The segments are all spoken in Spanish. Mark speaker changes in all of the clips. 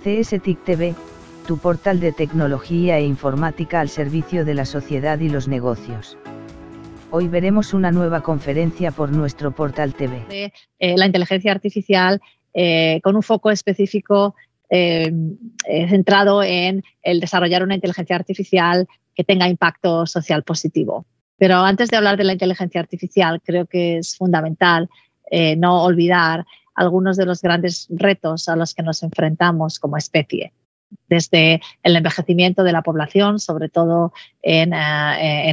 Speaker 1: CSTIC TV, tu portal de tecnología e informática al servicio de la sociedad y los negocios. Hoy veremos una nueva conferencia por nuestro portal TV.
Speaker 2: La inteligencia artificial con un foco específico centrado en el desarrollar una inteligencia artificial que tenga impacto social positivo. Pero antes de hablar de la inteligencia artificial, creo que es fundamental no olvidar algunos de los grandes retos a los que nos enfrentamos como especie. Desde el envejecimiento de la población, sobre todo en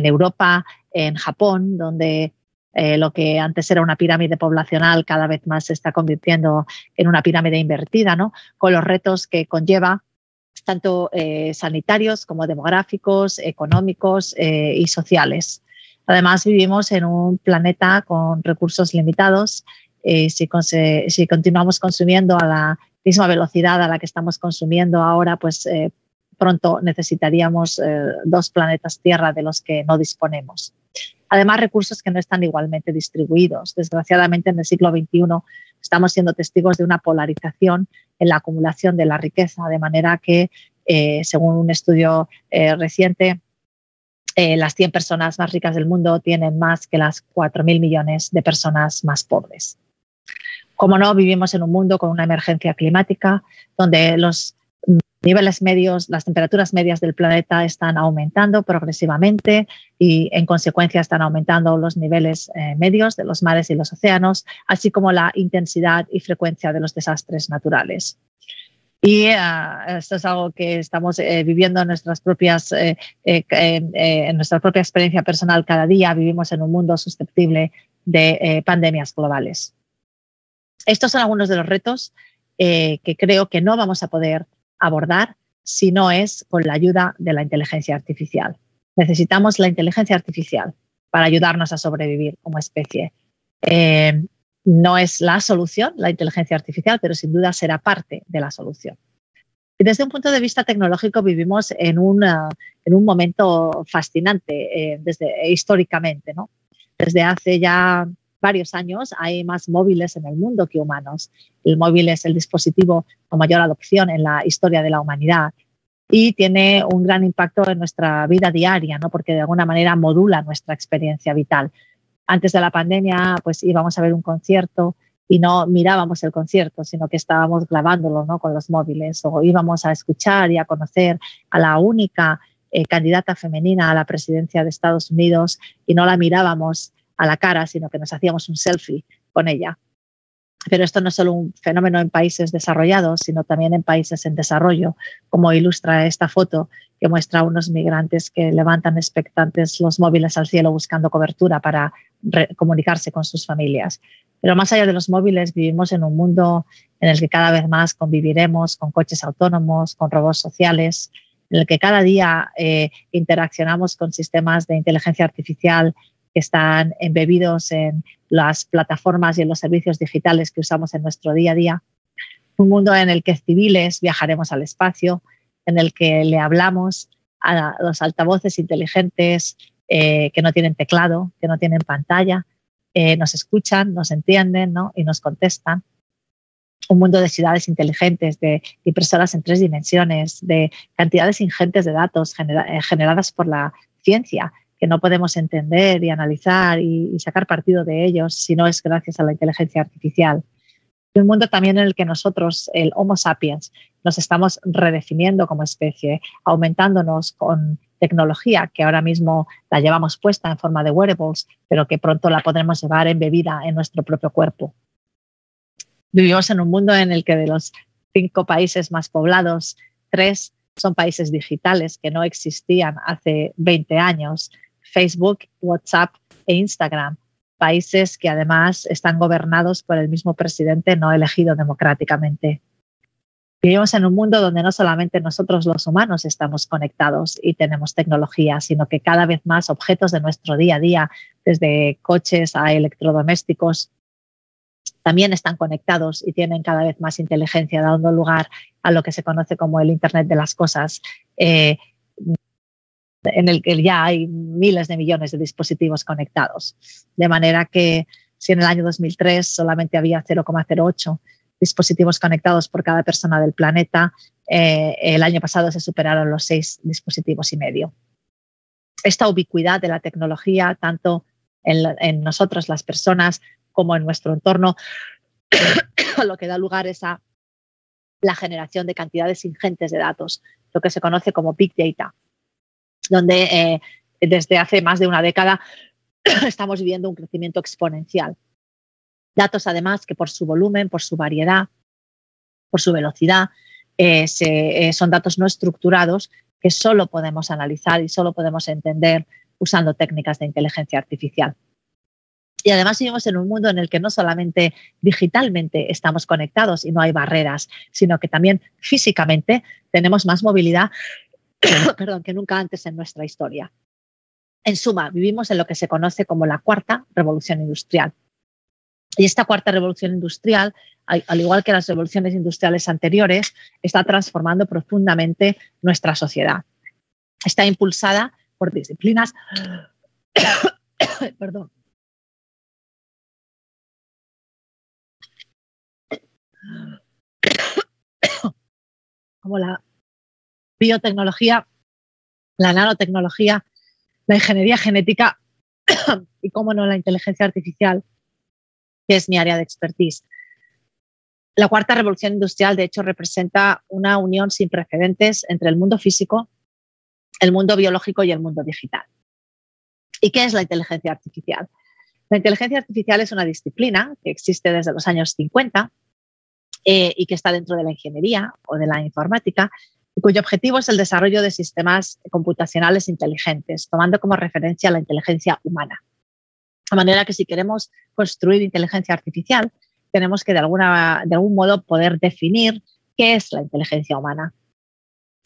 Speaker 2: Europa, en Japón, donde lo que antes era una pirámide poblacional cada vez más se está convirtiendo en una pirámide invertida, ¿no? Con los retos que conlleva, tanto sanitarios como demográficos, económicos y sociales. Además, vivimos en un planeta con recursos limitados. Si continuamos consumiendo a la misma velocidad a la que estamos consumiendo ahora, pues pronto necesitaríamos 2 planetas Tierra de los que no disponemos. Además, recursos que no están igualmente distribuidos. Desgraciadamente, en el siglo XXI estamos siendo testigos de una polarización en la acumulación de la riqueza, de manera que, según un estudio reciente, las 100 personas más ricas del mundo tienen más que las 4.000 millones de personas más pobres. Como no, vivimos en un mundo con una emergencia climática donde los niveles medios, las temperaturas medias del planeta están aumentando progresivamente y en consecuencia están aumentando los niveles medios de los mares y los océanos, así como la intensidad y frecuencia de los desastres naturales. Y esto es algo que estamos viviendo en nuestra propia experiencia personal cada día. Vivimos en un mundo susceptible de pandemias globales. Estos son algunos de los retos que creo que no vamos a poder abordar si no es con la ayuda de la inteligencia artificial. Necesitamos la inteligencia artificial para ayudarnos a sobrevivir como especie. No es la solución, la inteligencia artificial, pero sin duda será parte de la solución. Y desde un punto de vista tecnológico vivimos en un momento fascinante históricamente, ¿no? Desde hace ya varios años hay más móviles en el mundo que humanos. El móvil es el dispositivo con mayor adopción en la historia de la humanidad y tiene un gran impacto en nuestra vida diaria, ¿no? Porque de alguna manera modula nuestra experiencia vital. Antes de la pandemia, pues íbamos a ver un concierto y no mirábamos el concierto, sino que estábamos grabándolo, ¿no? Con los móviles, o íbamos a escuchar y a conocer a la única candidata femenina a la presidencia de Estados Unidos y no la mirábamos a la cara, sino que nos hacíamos un selfie con ella. Pero esto no es solo un fenómeno en países desarrollados, sino también en países en desarrollo, como ilustra esta foto que muestra a unos migrantes que levantan expectantes los móviles al cielo buscando cobertura para comunicarse con sus familias. Pero más allá de los móviles, vivimos en un mundo en el que cada vez más conviviremos con coches autónomos, con robots sociales, en el que cada día interaccionamos con sistemas de inteligencia artificial que están embebidos en las plataformas y en los servicios digitales que usamos en nuestro día a día. Un mundo en el que civiles viajaremos al espacio, en el que le hablamos a los altavoces inteligentes que no tienen teclado, que no tienen pantalla, nos escuchan, nos entienden, ¿no? Y nos contestan. Un mundo de ciudades inteligentes, de impresoras en 3 dimensiones, de cantidades ingentes de datos generadas por la ciencia, que no podemos entender y analizar y sacar partido de ellos si no es gracias a la inteligencia artificial. Y un mundo también en el que nosotros, el Homo sapiens, nos estamos redefiniendo como especie, aumentándonos con tecnología que ahora mismo la llevamos puesta en forma de wearables, pero que pronto la podremos llevar embebida en nuestro propio cuerpo. Vivimos en un mundo en el que de los 5 países más poblados, 3 son países digitales que no existían hace 20 años. Facebook, WhatsApp e Instagram, países que además están gobernados por el mismo presidente no elegido democráticamente. Vivimos en un mundo donde no solamente nosotros los humanos estamos conectados y tenemos tecnología, sino que cada vez más objetos de nuestro día a día, desde coches a electrodomésticos, también están conectados y tienen cada vez más inteligencia, dando lugar a lo que se conoce como el Internet de las cosas, en el que ya hay miles de millones de dispositivos conectados. De manera que si en el año 2003 solamente había 0,08 dispositivos conectados por cada persona del planeta, el año pasado se superaron los 6,5 dispositivos. Esta ubicuidad de la tecnología, tanto en nosotros, las personas, como en nuestro entorno, lo que da lugar es a la generación de cantidades ingentes de datos, lo que se conoce como Big Data, donde desde hace más de una década estamos viviendo un crecimiento exponencial. Datos, además, que por su volumen, por su variedad, por su velocidad, son datos no estructurados que solo podemos analizar y solo podemos entender usando técnicas de inteligencia artificial. Y además vivimos en un mundo en el que no solamente digitalmente estamos conectados y no hay barreras, sino que también físicamente tenemos más movilidad que nunca antes en nuestra historia. En suma, vivimos en lo que se conoce como la cuarta revolución industrial. Y esta cuarta revolución industrial, al igual que las revoluciones industriales anteriores, está transformando profundamente nuestra sociedad. Está impulsada por disciplinas perdón, como la biotecnología, la nanotecnología, la ingeniería genética y, cómo no, la inteligencia artificial, que es mi área de expertise. La cuarta revolución industrial, de hecho, representa una unión sin precedentes entre el mundo físico, el mundo biológico y el mundo digital. ¿Y qué es la inteligencia artificial? La inteligencia artificial es una disciplina que existe desde los años 50 y que está dentro de la ingeniería o de la informática, y cuyo objetivo es el desarrollo de sistemas computacionales inteligentes, tomando como referencia la inteligencia humana. De manera que si queremos construir inteligencia artificial, tenemos que de algún modo poder definir qué es la inteligencia humana.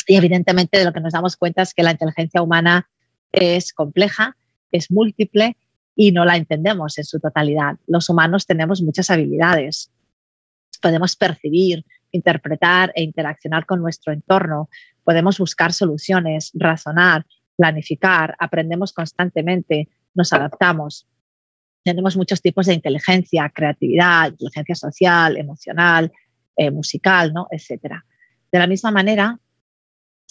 Speaker 2: Y evidentemente de lo que nos damos cuenta es que la inteligencia humana es compleja, es múltiple y no la entendemos en su totalidad. Los humanos tenemos muchas habilidades. Podemos percibir, interpretar e interaccionar con nuestro entorno. Podemos buscar soluciones, razonar, planificar, aprendemos constantemente, nos adaptamos. Tenemos muchos tipos de inteligencia, creatividad, inteligencia social, emocional, musical, ¿no? Etcétera. De la misma manera,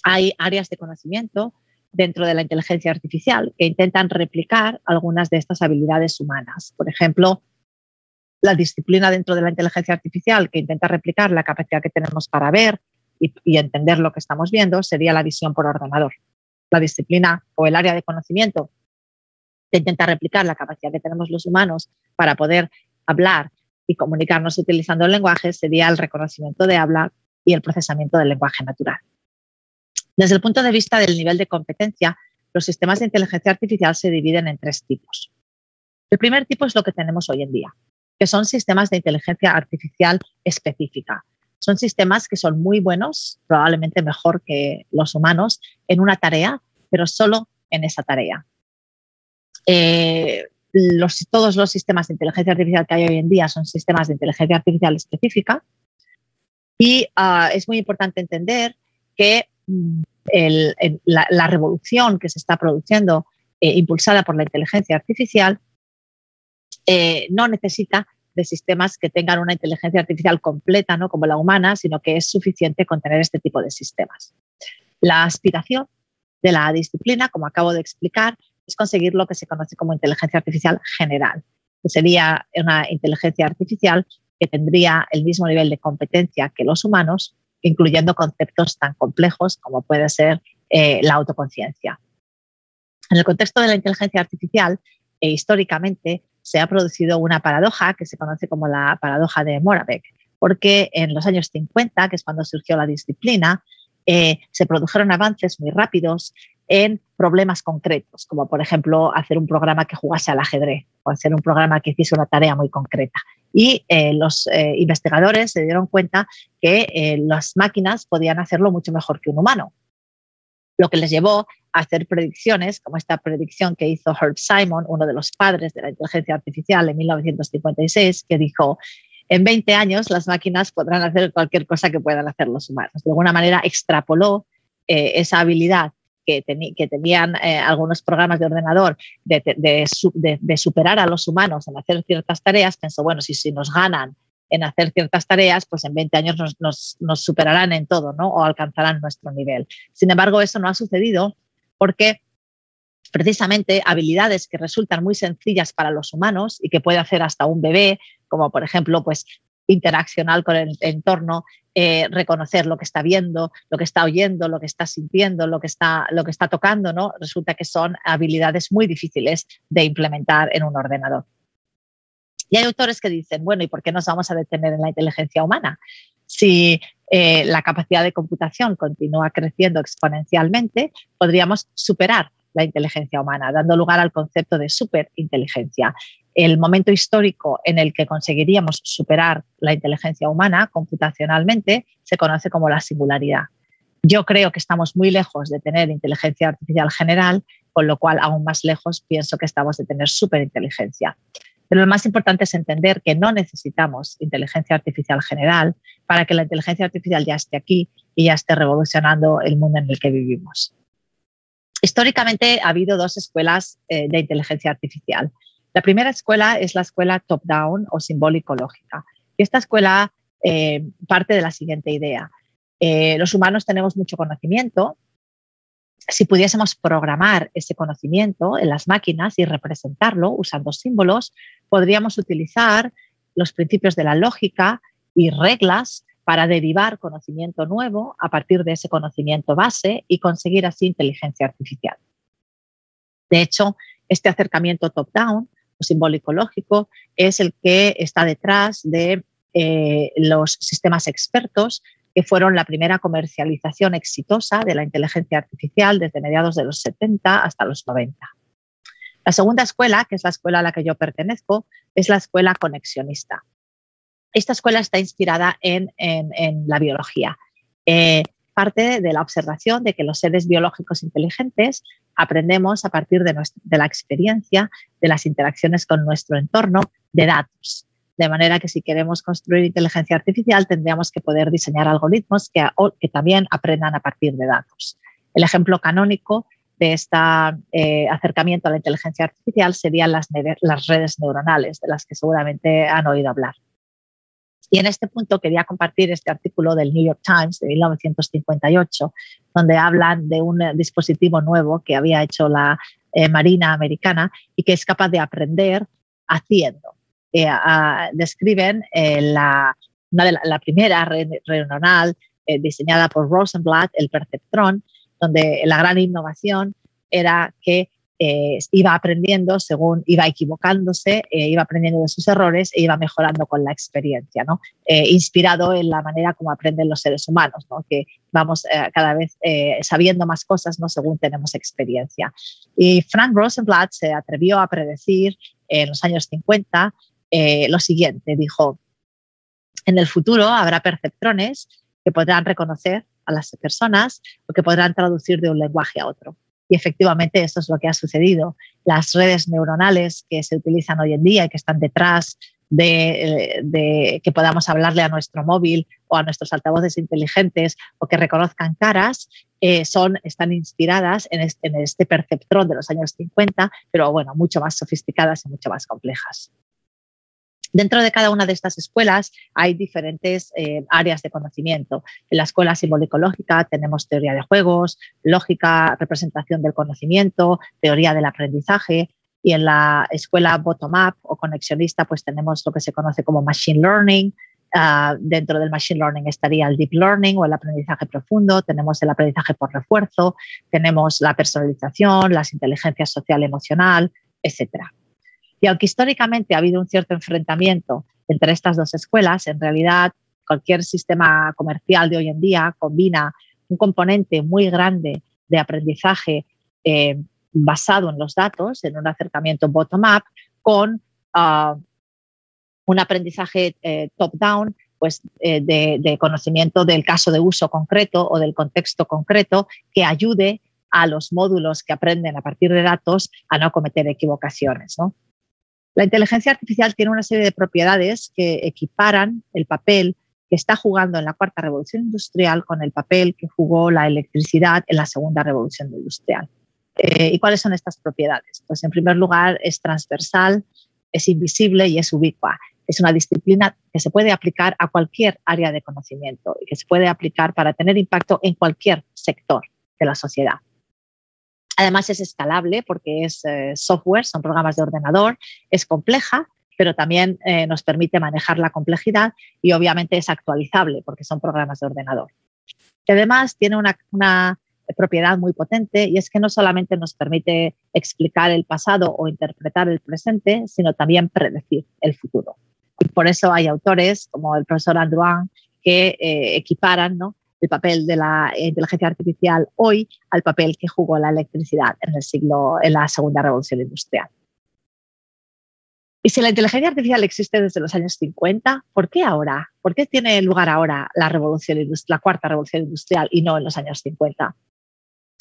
Speaker 2: hay áreas de conocimiento dentro de la inteligencia artificial que intentan replicar algunas de estas habilidades humanas. Por ejemplo, la disciplina dentro de la inteligencia artificial que intenta replicar la capacidad que tenemos para ver y entender lo que estamos viendo sería la visión por ordenador. La disciplina o el área de conocimiento que intenta replicar la capacidad que tenemos los humanos para poder hablar y comunicarnos utilizando el lenguaje sería el reconocimiento de habla y el procesamiento del lenguaje natural. Desde el punto de vista del nivel de competencia, los sistemas de inteligencia artificial se dividen en 3 tipos. El primer tipo es lo que tenemos hoy en día, que son sistemas de inteligencia artificial específica. Son sistemas que son muy buenos, probablemente mejor que los humanos, en una tarea, pero solo en esa tarea. Todos los sistemas de inteligencia artificial que hay hoy en día son sistemas de inteligencia artificial específica y es muy importante entender que la revolución que se está produciendo impulsada por la inteligencia artificial no necesita de sistemas que tengan una inteligencia artificial completa, ¿no?, como la humana, sino que es suficiente con tener este tipo de sistemas. La aspiración de la disciplina, como acabo de explicar, es conseguir lo que se conoce como inteligencia artificial general, que sería una inteligencia artificial que tendría el mismo nivel de competencia que los humanos, incluyendo conceptos tan complejos como puede ser la autoconciencia. En el contexto de la inteligencia artificial, históricamente se ha producido una paradoja que se conoce como la paradoja de Moravec, porque en los años 50, que es cuando surgió la disciplina, se produjeron avances muy rápidos en problemas concretos, como por ejemplo hacer un programa que jugase al ajedrez o hacer un programa que hiciese una tarea muy concreta. Y los investigadores se dieron cuenta que las máquinas podían hacerlo mucho mejor que un humano, lo que les llevó a hacer predicciones, como esta predicción que hizo Herb Simon, uno de los padres de la inteligencia artificial en 1956, que dijo: en 20 años las máquinas podrán hacer cualquier cosa que puedan hacer los humanos. De alguna manera extrapoló esa habilidad que tenían algunos programas de ordenador de superar a los humanos en hacer ciertas tareas. Pensó, bueno, si nos ganan en hacer ciertas tareas, pues en 20 años nos superarán en todo, ¿no? O alcanzarán nuestro nivel. Sin embargo, eso no ha sucedido porque precisamente habilidades que resultan muy sencillas para los humanos y que puede hacer hasta un bebé, como por ejemplo, pues interaccionar con el entorno, reconocer lo que está viendo, lo que está oyendo, lo que está sintiendo, lo que está tocando, ¿no? Resulta que son habilidades muy difíciles de implementar en un ordenador. Y hay autores que dicen, bueno, ¿y por qué nos vamos a detener en la inteligencia humana? Si la capacidad de computación continúa creciendo exponencialmente, podríamos superar la inteligencia humana, dando lugar al concepto de superinteligencia. El momento histórico en el que conseguiríamos superar la inteligencia humana computacionalmente se conoce como la singularidad. Yo creo que estamos muy lejos de tener inteligencia artificial general, con lo cual aún más lejos pienso que estamos de tener superinteligencia. Pero lo más importante es entender que no necesitamos inteligencia artificial general para que la inteligencia artificial ya esté aquí y ya esté revolucionando el mundo en el que vivimos. Históricamente ha habido dos escuelas de inteligencia artificial. La primera escuela es la escuela top-down o simbólico-lógica. Y esta escuela parte de la siguiente idea. Los humanos tenemos mucho conocimiento. Si pudiésemos programar ese conocimiento en las máquinas y representarlo usando símbolos, podríamos utilizar los principios de la lógica y reglas para derivar conocimiento nuevo a partir de ese conocimiento base y conseguir así inteligencia artificial. De hecho, este acercamiento top-down o simbólico-lógico es el que está detrás de los sistemas expertos, que fueron la primera comercialización exitosa de la inteligencia artificial desde mediados de los 70 hasta los 90. La segunda escuela, que es la escuela a la que yo pertenezco, es la escuela conexionista. Esta escuela está inspirada en la biología. Parte de la observación de que los seres biológicos inteligentes aprendemos a partir de la experiencia, de las interacciones con nuestro entorno, de datos. De manera que si queremos construir inteligencia artificial tendríamos que poder diseñar algoritmos que también aprendan a partir de datos. El ejemplo canónico de este acercamiento a la inteligencia artificial serían las redes neuronales, de las que seguramente han oído hablar. Y en este punto quería compartir este artículo del New York Times de 1958, donde hablan de un dispositivo nuevo que había hecho la Marina americana y que es capaz de aprender haciendo. Describen la primera red neuronal diseñada por Rosenblatt, el perceptrón, donde la gran innovación era que iba aprendiendo según iba equivocándose, iba aprendiendo de sus errores e iba mejorando con la experiencia, ¿no? Inspirado en la manera como aprenden los seres humanos, ¿no? Que vamos cada vez sabiendo más cosas, ¿no? Según tenemos experiencia. Y Frank Rosenblatt se atrevió a predecir en los años 50 lo siguiente, dijo: en el futuro habrá perceptrones que podrán reconocer a las personas o que podrán traducir de un lenguaje a otro. Y efectivamente esto es lo que ha sucedido. Las redes neuronales que se utilizan hoy en día y que están detrás de que podamos hablarle a nuestro móvil o a nuestros altavoces inteligentes o que reconozcan caras, están inspiradas en este perceptrón de los años 50, pero bueno, mucho más sofisticadas y mucho más complejas. Dentro de cada una de estas escuelas hay diferentes áreas de conocimiento. En la escuela simbólico-lógica tenemos teoría de juegos, lógica, representación del conocimiento, teoría del aprendizaje, y en la escuela bottom-up o conexionista pues tenemos lo que se conoce como machine learning. Dentro del machine learning estaría el deep learning o el aprendizaje profundo, tenemos el aprendizaje por refuerzo, tenemos la personalización, las inteligencias social y emocional, etcétera. Y aunque históricamente ha habido un cierto enfrentamiento entre estas dos escuelas, en realidad cualquier sistema comercial de hoy en día combina un componente muy grande de aprendizaje basado en los datos, en un acercamiento bottom-up, con un aprendizaje top-down, pues, de conocimiento del caso de uso concreto o del contexto concreto que ayude a los módulos que aprenden a partir de datos a no cometer equivocaciones, ¿no? La inteligencia artificial tiene una serie de propiedades que equiparan el papel que está jugando en la cuarta revolución industrial con el papel que jugó la electricidad en la segunda revolución industrial. ¿Y cuáles son estas propiedades? Pues en primer lugar es transversal, es invisible y es ubicua. Es una disciplina que se puede aplicar a cualquier área de conocimiento y que se puede aplicar para tener impacto en cualquier sector de la sociedad. Además es escalable porque es software, son programas de ordenador, es compleja, pero también nos permite manejar la complejidad y obviamente es actualizable porque son programas de ordenador. Y además tiene una propiedad muy potente y es que no solamente nos permite explicar el pasado o interpretar el presente, sino también predecir el futuro. Y por eso hay autores como el profesor Andrew Ng que equiparan, ¿no?, el papel de la inteligencia artificial hoy al papel que jugó la electricidad en la segunda revolución industrial. Y si la inteligencia artificial existe desde los años 50, ¿por qué ahora? ¿Por qué tiene lugar ahora la cuarta revolución industrial y no en los años 50?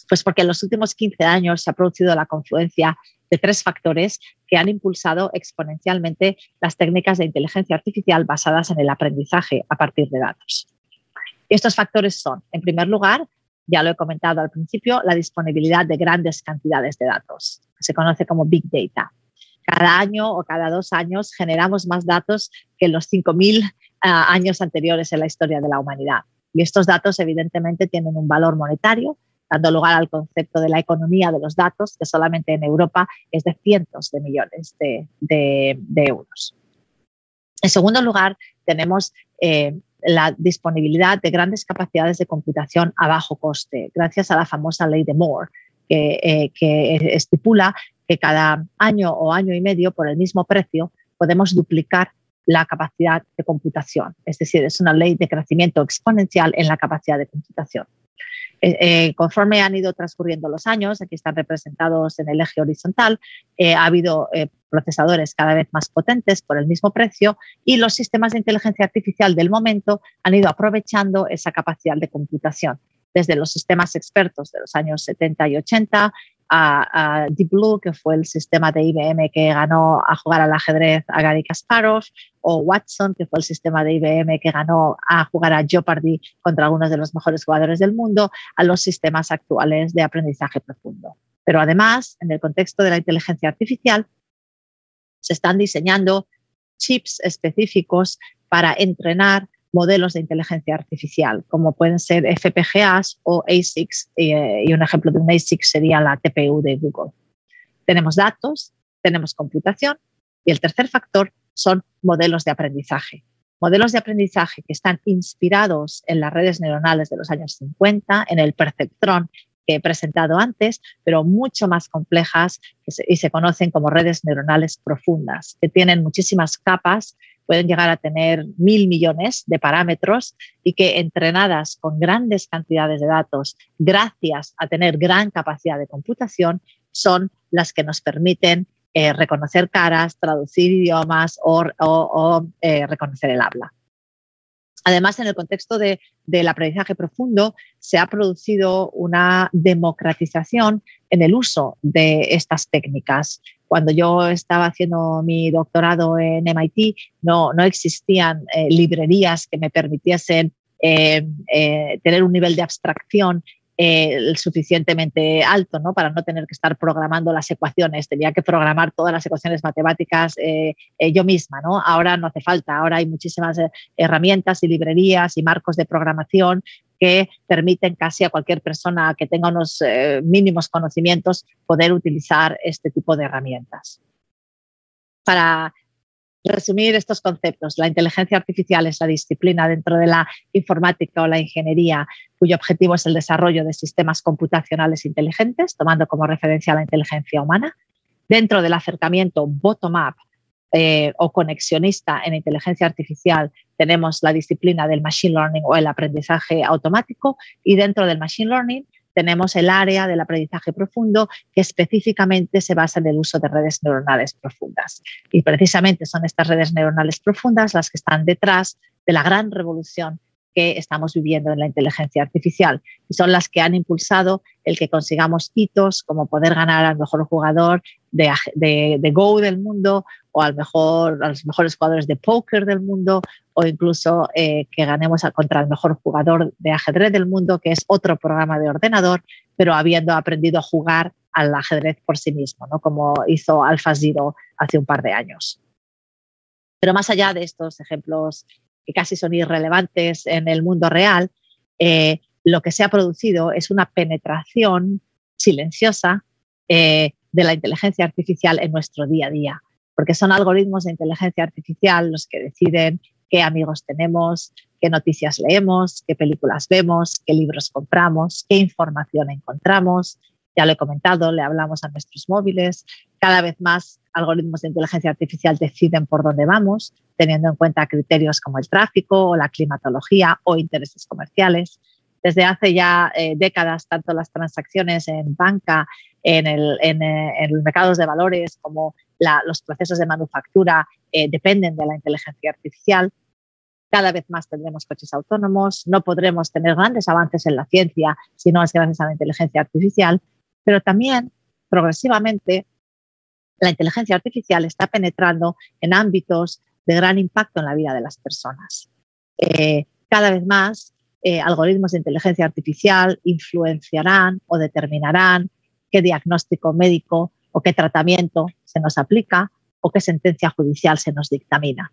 Speaker 2: Pues porque en los últimos 15 años se ha producido la confluencia de 3 factores que han impulsado exponencialmente las técnicas de inteligencia artificial basadas en el aprendizaje a partir de datos. Estos factores son, en primer lugar, ya lo he comentado al principio, la disponibilidad de grandes cantidades de datos, que se conoce como Big Data. Cada año o cada 2 años generamos más datos que en los 5.000 años anteriores en la historia de la humanidad. Y estos datos evidentemente tienen un valor monetario, dando lugar al concepto de la economía de los datos, que solamente en Europa es de cientos de millones de euros. En segundo lugar, tenemos la disponibilidad de grandes capacidades de computación a bajo coste, gracias a la famosa ley de Moore, que estipula que cada año o año y medio, por el mismo precio, podemos duplicar la capacidad de computación. Es decir, es una ley de crecimiento exponencial en la capacidad de computación. Conforme han ido transcurriendo los años, aquí están representados en el eje horizontal, ha habido procesadores cada vez más potentes por el mismo precio y los sistemas de inteligencia artificial del momento han ido aprovechando esa capacidad de computación. Desde los sistemas expertos de los años 70 y 80 a Deep Blue, que fue el sistema de IBM que ganó a jugar al ajedrez a Garry Kasparov, o Watson, que fue el sistema de IBM que ganó a jugar a Jeopardy contra algunos de los mejores jugadores del mundo, a los sistemas actuales de aprendizaje profundo. Pero además, en el contexto de la inteligencia artificial, se están diseñando chips específicos para entrenar modelos de inteligencia artificial, como pueden ser FPGAs o ASICs, y un ejemplo de un ASIC sería la TPU de Google. Tenemos datos, tenemos computación y el tercer factor son modelos de aprendizaje. Modelos de aprendizaje que están inspirados en las redes neuronales de los años 50, en el perceptrón que he presentado antes, pero mucho más complejas y se conocen como redes neuronales profundas, que tienen muchísimas capas, pueden llegar a tener 1.000 millones de parámetros y que entrenadas con grandes cantidades de datos, gracias a tener gran capacidad de computación, son las que nos permiten reconocer caras, traducir idiomas o reconocer el habla. Además, en el contexto del aprendizaje profundo, se ha producido una democratización en el uso de estas técnicas. Cuando yo estaba haciendo mi doctorado en MIT, no existían librerías que me permitiesen tener un nivel de abstracción suficientemente alto, ¿no?, para no tener que estar programando las ecuaciones. Tenía que programar todas las ecuaciones matemáticas yo misma, ¿no? Ahora no hace falta. Ahora hay muchísimas herramientas y librerías y marcos de programación que permiten casi a cualquier persona que tenga unos mínimos conocimientos poder utilizar este tipo de herramientas. Para resumir estos conceptos, la inteligencia artificial es la disciplina dentro de la informática o la ingeniería cuyo objetivo es el desarrollo de sistemas computacionales inteligentes, tomando como referencia la inteligencia humana. Dentro del acercamiento bottom-up o conexionista en inteligencia artificial tenemos la disciplina del machine learning o el aprendizaje automático, y dentro del machine learning tenemos el área del aprendizaje profundo que específicamente se basa en el uso de redes neuronales profundas. Y precisamente son estas redes neuronales profundas las que están detrás de la gran revolución que estamos viviendo en la inteligencia artificial, y son las que han impulsado el que consigamos hitos como poder ganar al mejor jugador de Go del mundo, o a los mejores jugadores de póker del mundo, o incluso que ganemos contra el mejor jugador de ajedrez del mundo, que es otro programa de ordenador, pero habiendo aprendido a jugar al ajedrez por sí mismo, ¿no?, como hizo AlphaZero hace un par de años. Pero más allá de estos ejemplos que casi son irrelevantes en el mundo real, lo que se ha producido es una penetración silenciosa de la inteligencia artificial en nuestro día a día, porque son algoritmos de inteligencia artificial los que deciden qué amigos tenemos, qué noticias leemos, qué películas vemos, qué libros compramos, qué información encontramos. Ya lo he comentado, le hablamos a nuestros móviles. Cada vez más algoritmos de inteligencia artificial deciden por dónde vamos, teniendo en cuenta criterios como el tráfico o la climatología o intereses comerciales. Desde hace ya décadas, tanto las transacciones en banca, en los mercados de valores, como los procesos de manufactura dependen de la inteligencia artificial. Cada vez más tendremos coches autónomos, no podremos tener grandes avances en la ciencia si no es gracias a la inteligencia artificial, pero también progresivamente la inteligencia artificial está penetrando en ámbitos de gran impacto en la vida de las personas. Cada vez más algoritmos de inteligencia artificial influenciarán o determinarán qué diagnóstico médico o qué tratamiento se nos aplica o qué sentencia judicial se nos dictamina.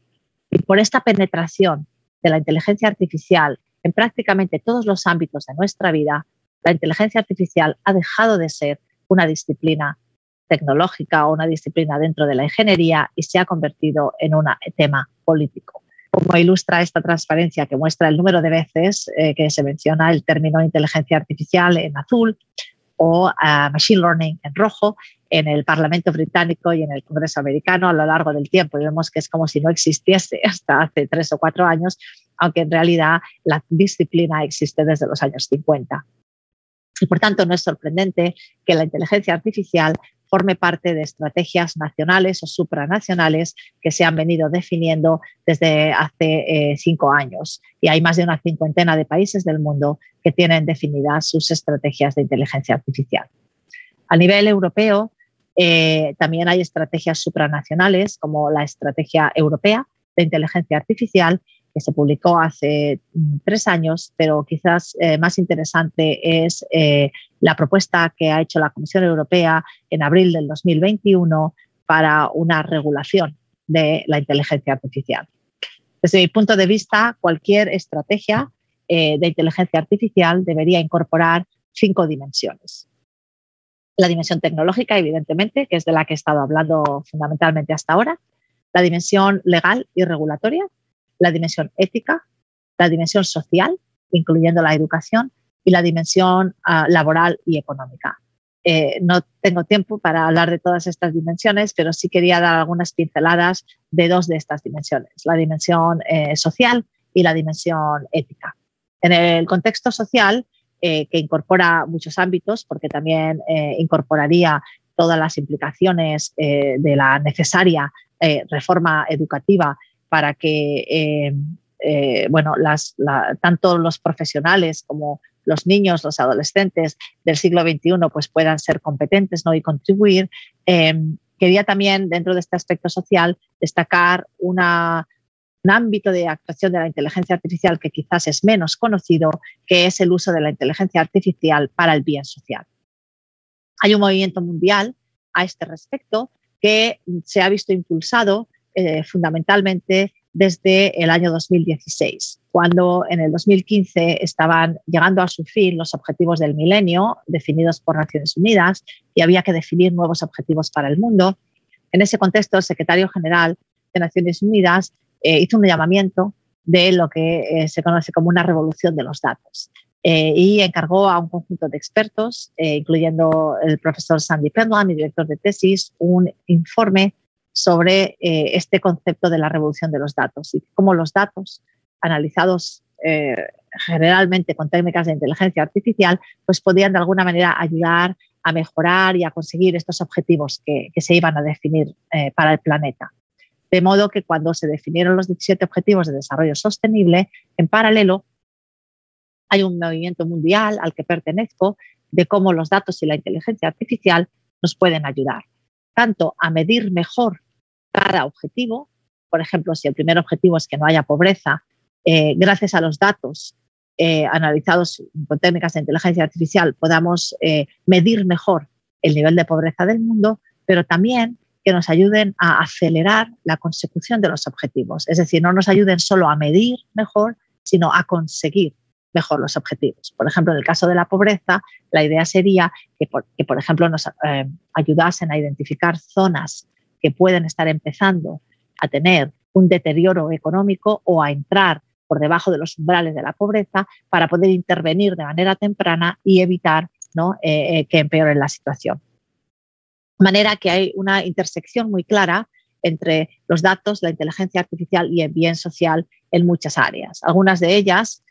Speaker 2: Y por esta penetración de la inteligencia artificial en prácticamente todos los ámbitos de nuestra vida, la inteligencia artificial ha dejado de ser una disciplina tecnológica o una disciplina dentro de la ingeniería y se ha convertido en un tema político. Como ilustra esta transparencia que muestra el número de veces que se menciona el término inteligencia artificial en azul o machine learning en rojo en el Parlamento británico y en el Congreso americano a lo largo del tiempo. Y vemos que es como si no existiese hasta hace 3 o 4 años, aunque en realidad la disciplina existe desde los años 50. Y por tanto no es sorprendente que la inteligencia artificial forme parte de estrategias nacionales o supranacionales que se han venido definiendo desde hace 5 años. Y hay más de una 50 de países del mundo que tienen definidas sus estrategias de inteligencia artificial. A nivel europeo, también hay estrategias supranacionales, como la Estrategia Europea de Inteligencia Artificial, que se publicó hace 3 años, pero quizás más interesante es la propuesta que ha hecho la Comisión Europea en abril del 2021 para una regulación de la inteligencia artificial. Desde mi punto de vista, cualquier estrategia de inteligencia artificial debería incorporar 5 dimensiones. La dimensión tecnológica, evidentemente, que es de la que he estado hablando fundamentalmente hasta ahora, la dimensión legal y regulatoria, la dimensión ética, la dimensión social, incluyendo la educación, y la dimensión laboral y económica. No tengo tiempo para hablar de todas estas dimensiones, pero sí quería dar algunas pinceladas de 2 de estas dimensiones, la dimensión social y la dimensión ética. En el contexto social, que incorpora muchos ámbitos, porque también incorporaría todas las implicaciones de la necesaria reforma educativa para que tanto los profesionales como los niños, los adolescentes del siglo XXI pues puedan ser competentes, ¿no? Y contribuir. Quería también, dentro de este aspecto social, destacar un ámbito de actuación de la inteligencia artificial que quizás es menos conocido, que es el uso de la inteligencia artificial para el bien social. Hay un movimiento mundial a este respecto que se ha visto impulsado fundamentalmente desde el año 2016, cuando en el 2015 estaban llegando a su fin los objetivos del milenio definidos por Naciones Unidas y había que definir nuevos objetivos para el mundo. En ese contexto, el secretario general de Naciones Unidas hizo un llamamiento de lo que se conoce como una revolución de los datos y encargó a un conjunto de expertos, incluyendo el profesor Sandy Penland, mi director de tesis, un informe sobre este concepto de la revolución de los datos y cómo los datos analizados generalmente con técnicas de inteligencia artificial pues podían de alguna manera ayudar a mejorar y a conseguir estos objetivos que se iban a definir para el planeta. De modo que cuando se definieron los 17 Objetivos de Desarrollo Sostenible, en paralelo hay un movimiento mundial al que pertenezco de cómo los datos y la inteligencia artificial nos pueden ayudar tanto a medir mejor cada objetivo. Por ejemplo, si el primer objetivo es que no haya pobreza, gracias a los datos analizados con técnicas de inteligencia artificial podamos medir mejor el nivel de pobreza del mundo, pero también que nos ayuden a acelerar la consecución de los objetivos. Es decir, no nos ayuden solo a medir mejor, sino a conseguir mejor los objetivos. Por ejemplo, en el caso de la pobreza, la idea sería que por ejemplo, nos ayudasen a identificar zonas que pueden estar empezando a tener un deterioro económico o a entrar por debajo de los umbrales de la pobreza para poder intervenir de manera temprana y evitar, ¿no?, que empeoren la situación. De manera que hay una intersección muy clara entre los datos, la inteligencia artificial y el bien social en muchas áreas. Algunas de ellas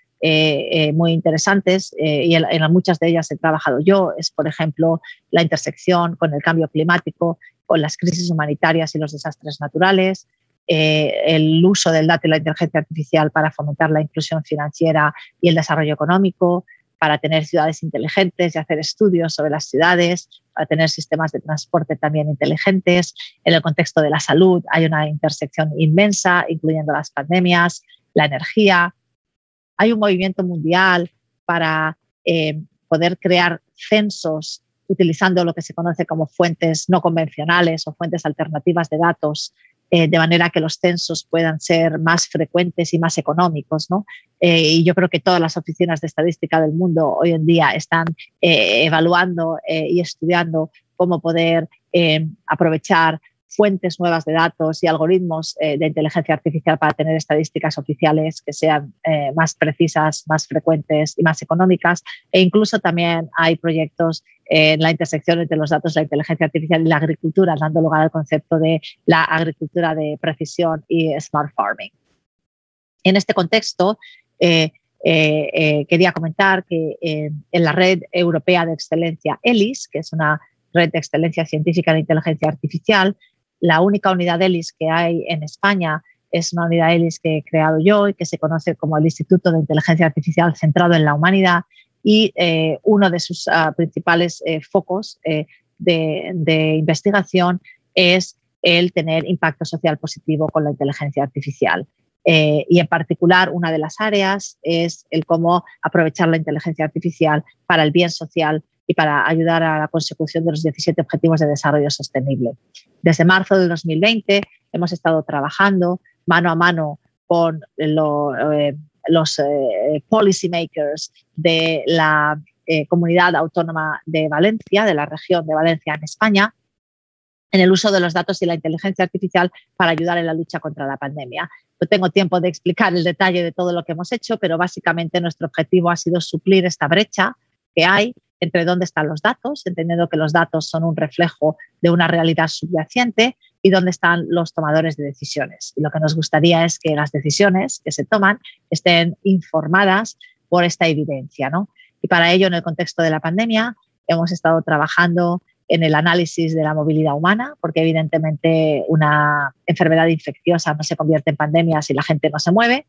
Speaker 2: muy interesantes y en muchas de ellas he trabajado yo, es por ejemplo la intersección con el cambio climático, con las crisis humanitarias y los desastres naturales, el uso del dato y la inteligencia artificial para fomentar la inclusión financiera y el desarrollo económico, para tener ciudades inteligentes y hacer estudios sobre las ciudades, para tener sistemas de transporte también inteligentes. En el contexto de la salud hay una intersección inmensa, incluyendo las pandemias, la energía. Hay un movimiento mundial para poder crear censos utilizando lo que se conoce como fuentes no convencionales o fuentes alternativas de datos, de manera que los censos puedan ser más frecuentes y más económicos, ¿no? Y yo creo que todas las oficinas de estadística del mundo hoy en día están evaluando y estudiando cómo poder aprovechar fuentes nuevas de datos y algoritmos de inteligencia artificial para tener estadísticas oficiales que sean más precisas, más frecuentes y más económicas. E incluso también hay proyectos en la intersección entre los datos, la inteligencia artificial y la agricultura, dando lugar al concepto de la agricultura de precisión y smart farming. En este contexto, quería comentar que en la Red Europea de Excelencia ELIS, que es una red de excelencia científica de inteligencia artificial, la única unidad ELIS que hay en España es una unidad ELIS que he creado yo y que se conoce como el Instituto de Inteligencia Artificial Centrado en la Humanidad, y uno de sus principales focos de investigación es el tener impacto social positivo con la inteligencia artificial. Y en particular, una de las áreas es el cómo aprovechar la inteligencia artificial para el bien social y para ayudar a la consecución de los 17 Objetivos de Desarrollo Sostenible. Desde marzo del 2020 hemos estado trabajando mano a mano con los policy makers de la Comunidad Autónoma de Valencia, de la región de Valencia en España, en el uso de los datos y la inteligencia artificial para ayudar en la lucha contra la pandemia. No tengo tiempo de explicar el detalle de todo lo que hemos hecho, pero básicamente nuestro objetivo ha sido suplir esta brecha que hay entre dónde están los datos, entendiendo que los datos son un reflejo de una realidad subyacente, y dónde están los tomadores de decisiones. Y lo que nos gustaría es que las decisiones que se toman estén informadas por esta evidencia, ¿no? Y para ello, en el contexto de la pandemia, hemos estado trabajando en el análisis de la movilidad humana, porque evidentemente una enfermedad infecciosa no se convierte en pandemia si la gente no se mueve,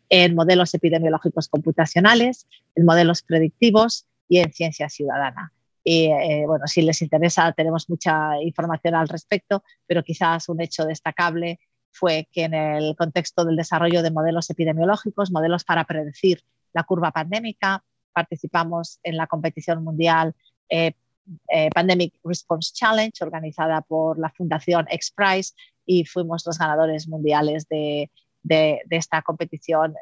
Speaker 2: en modelos epidemiológicos computacionales, en modelos predictivos y en ciencia ciudadana. Y bueno, si les interesa, tenemos mucha información al respecto, pero quizás un hecho destacable fue que en el contexto del desarrollo de modelos epidemiológicos, modelos para predecir la curva pandémica, participamos en la competición mundial Pandemic Response Challenge, organizada por la Fundación XPRIZE, y fuimos los ganadores mundiales de esta competición.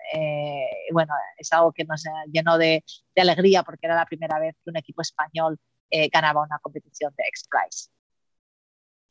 Speaker 2: Bueno, es algo que nos llenó de alegría, porque era la primera vez que un equipo español ganaba una competición de XPRIZE.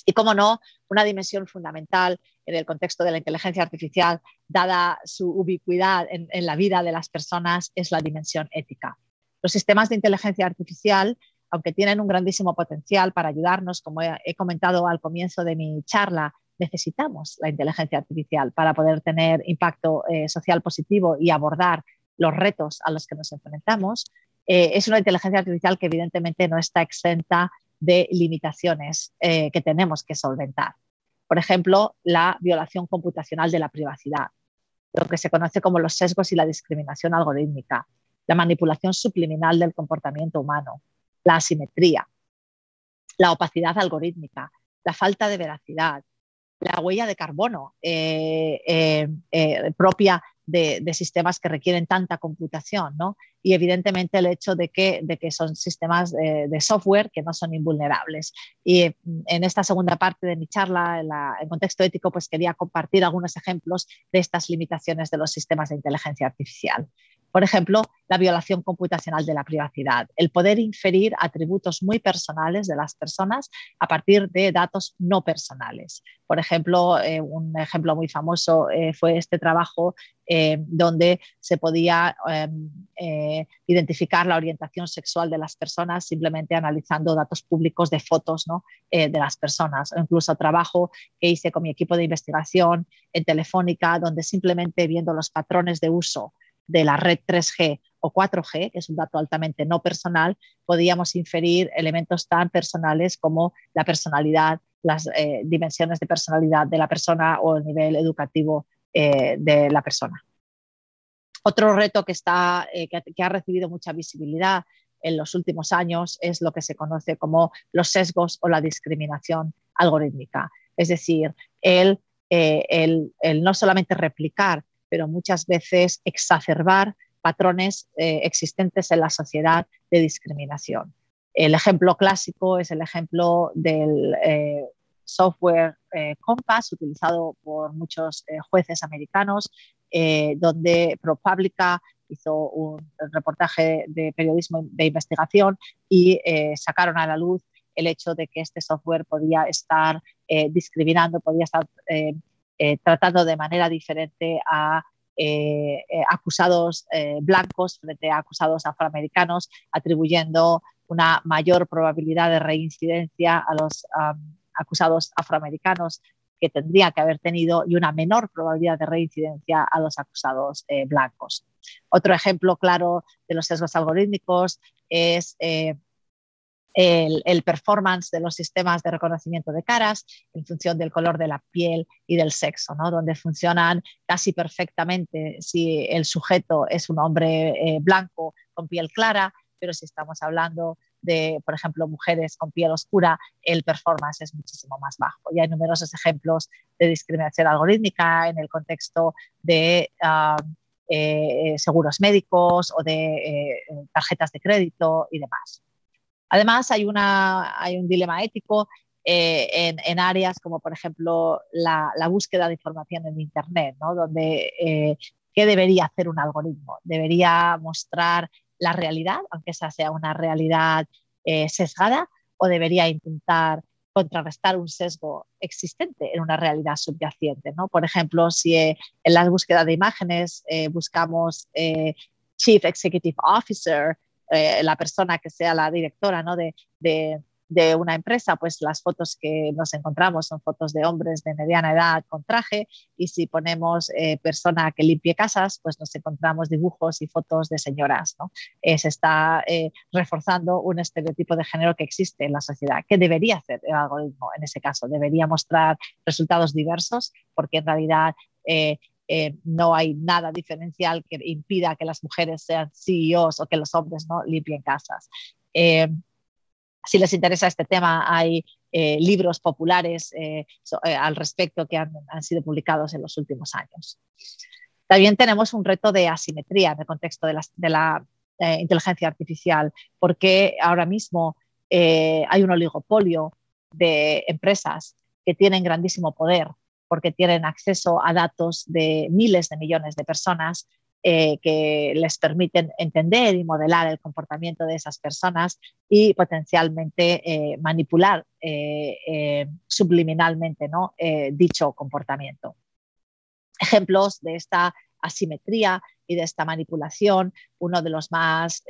Speaker 2: Y, cómo no, una dimensión fundamental en el contexto de la inteligencia artificial, dada su ubicuidad en la vida de las personas, es la dimensión ética. Los sistemas de inteligencia artificial, aunque tienen un grandísimo potencial para ayudarnos, como he comentado al comienzo de mi charla, necesitamos la inteligencia artificial para poder tener impacto social positivo y abordar los retos a los que nos enfrentamos. Es una inteligencia artificial que evidentemente no está exenta de limitaciones que tenemos que solventar. Por ejemplo, la violación computacional de la privacidad, lo que se conoce como los sesgos y la discriminación algorítmica, la manipulación subliminal del comportamiento humano, la asimetría, la opacidad algorítmica, la falta de veracidad, la huella de carbono propia de sistemas que requieren tanta computación, ¿no? Y evidentemente el hecho de que son sistemas de software que no son invulnerables. Y en esta segunda parte de mi charla, en contexto ético, pues quería compartir algunos ejemplos de estas limitaciones de los sistemas de inteligencia artificial. Por ejemplo, la violación computacional de la privacidad, el poder inferir atributos muy personales de las personas a partir de datos no personales. Por ejemplo, un ejemplo muy famoso fue este trabajo donde se podía identificar la orientación sexual de las personas simplemente analizando datos públicos de fotos, ¿no? De las personas. O incluso trabajo que hice con mi equipo de investigación en Telefónica, donde simplemente viendo los patrones de uso de la red 3G o 4G, que es un dato altamente no personal, podíamos inferir elementos tan personales como la personalidad, las dimensiones de personalidad de la persona o el nivel educativo de la persona. Otro reto que ha recibido mucha visibilidad en los últimos años es lo que se conoce como los sesgos o la discriminación algorítmica. Es decir, el no solamente replicar, pero muchas veces exacerbar patrones existentes en la sociedad de discriminación. El ejemplo clásico es el ejemplo del software Compass, utilizado por muchos jueces americanos, donde ProPublica hizo un reportaje de periodismo de investigación y sacaron a la luz el hecho de que este software podía estar discriminando, podía estar tratando de manera diferente a acusados blancos frente a acusados afroamericanos, atribuyendo una mayor probabilidad de reincidencia a los acusados afroamericanos que tendría que haber tenido y una menor probabilidad de reincidencia a los acusados blancos. Otro ejemplo claro de los sesgos algorítmicos es el performance de los sistemas de reconocimiento de caras en función del color de la piel y del sexo, ¿no? Donde funcionan casi perfectamente si el sujeto es un hombre blanco con piel clara, pero si estamos hablando de, por ejemplo, mujeres con piel oscura, el performance es muchísimo más bajo. Y hay numerosos ejemplos de discriminación algorítmica en el contexto de seguros médicos o de tarjetas de crédito y demás. Además, hay un dilema ético en áreas como, por ejemplo, la búsqueda de información en Internet, ¿no? Donde ¿qué debería hacer un algoritmo? ¿Debería mostrar la realidad, aunque esa sea una realidad sesgada, o debería intentar contrarrestar un sesgo existente en una realidad subyacente, ¿no? Por ejemplo, si en la búsqueda de imágenes buscamos Chief Executive Officer, la persona que sea la directora, ¿no? de una empresa, pues las fotos que nos encontramos son fotos de hombres de mediana edad con traje, y si ponemos persona que limpie casas, pues nos encontramos dibujos y fotos de señoras, ¿no? Se está reforzando un estereotipo de género que existe en la sociedad. ¿Qué debería hacer el algoritmo en ese caso? ¿Debería mostrar resultados diversos? Porque en realidad no hay nada diferencial que impida que las mujeres sean CEOs o que los hombres no limpien casas. Si les interesa este tema, hay libros populares al respecto que han sido publicados en los últimos años. También tenemos un reto de asimetría en el contexto de la inteligencia artificial, porque ahora mismo hay un oligopolio de empresas que tienen grandísimo poder, porque tienen acceso a datos de miles de millones de personas que les permiten entender y modelar el comportamiento de esas personas y potencialmente manipular subliminalmente, ¿no? Dicho comportamiento. Ejemplos de esta asimetría y de esta manipulación, uno de los más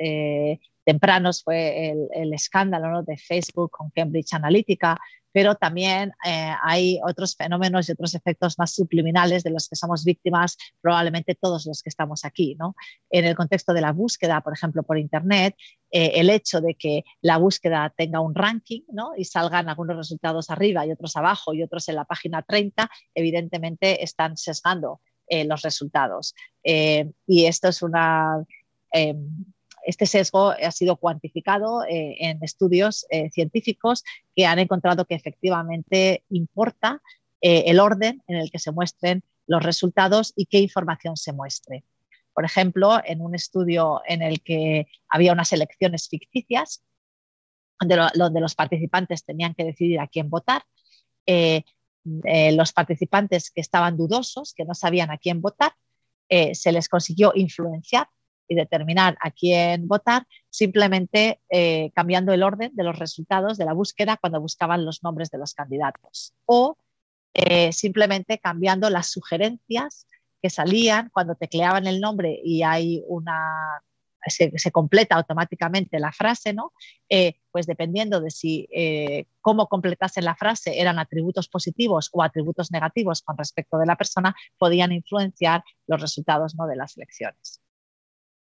Speaker 2: tempranos fue el escándalo, ¿no? de Facebook con Cambridge Analytica, pero también hay otros fenómenos y otros efectos más subliminales de los que somos víctimas probablemente todos los que estamos aquí, ¿no? En el contexto de la búsqueda, por ejemplo, por Internet, el hecho de que la búsqueda tenga un ranking, ¿no? y salgan algunos resultados arriba y otros abajo y otros en la página 30, evidentemente están sesgando los resultados. Y esto es este sesgo ha sido cuantificado en estudios científicos que han encontrado que efectivamente importa el orden en el que se muestren los resultados y qué información se muestre. Por ejemplo, en un estudio en el que había unas elecciones ficticias, donde los participantes tenían que decidir a quién votar, los participantes que estaban dudosos, que no sabían a quién votar, se les consiguió influenciar y determinar a quién votar simplemente cambiando el orden de los resultados de la búsqueda cuando buscaban los nombres de los candidatos o simplemente cambiando las sugerencias que salían cuando tecleaban el nombre y hay se completa automáticamente la frase, ¿no? Pues dependiendo de si cómo completasen la frase eran atributos positivos o atributos negativos con respecto de la persona, podían influenciar los resultados, ¿no?, de las elecciones.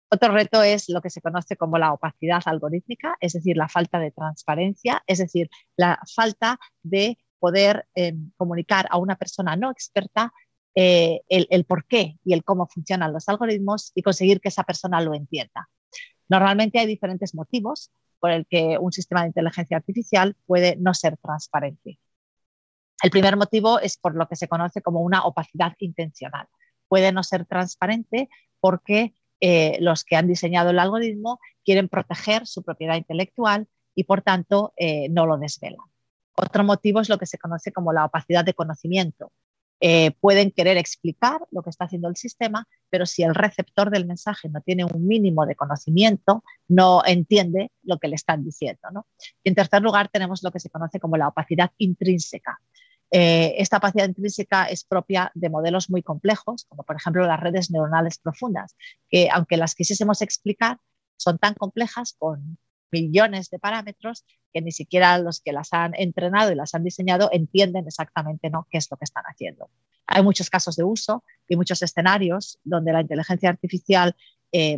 Speaker 2: Otro reto es lo que se conoce como la opacidad algorítmica, es decir, la falta de transparencia, es decir, la falta de poder comunicar a una persona no experta el por qué y el cómo funcionan los algoritmos y conseguir que esa persona lo entienda. Normalmente hay diferentes motivos por el que un sistema de inteligencia artificial puede no ser transparente. El primer motivo es por lo que se conoce como una opacidad intencional. Puede no ser transparente porque los que han diseñado el algoritmo quieren proteger su propiedad intelectual y por tanto no lo desvelan. Otro motivo es lo que se conoce como la opacidad de conocimiento. Pueden querer explicar lo que está haciendo el sistema, pero si el receptor del mensaje no tiene un mínimo de conocimiento, no entiende lo que le están diciendo, ¿no? Y en tercer lugar tenemos lo que se conoce como la opacidad intrínseca. Esta opacidad intrínseca es propia de modelos muy complejos, como por ejemplo las redes neuronales profundas, que aunque las quisiésemos explicar, son tan complejas con millones de parámetros que ni siquiera los que las han entrenado y las han diseñado entienden exactamente, ¿no?, qué es lo que están haciendo. Hay muchos casos de uso y muchos escenarios donde la inteligencia artificial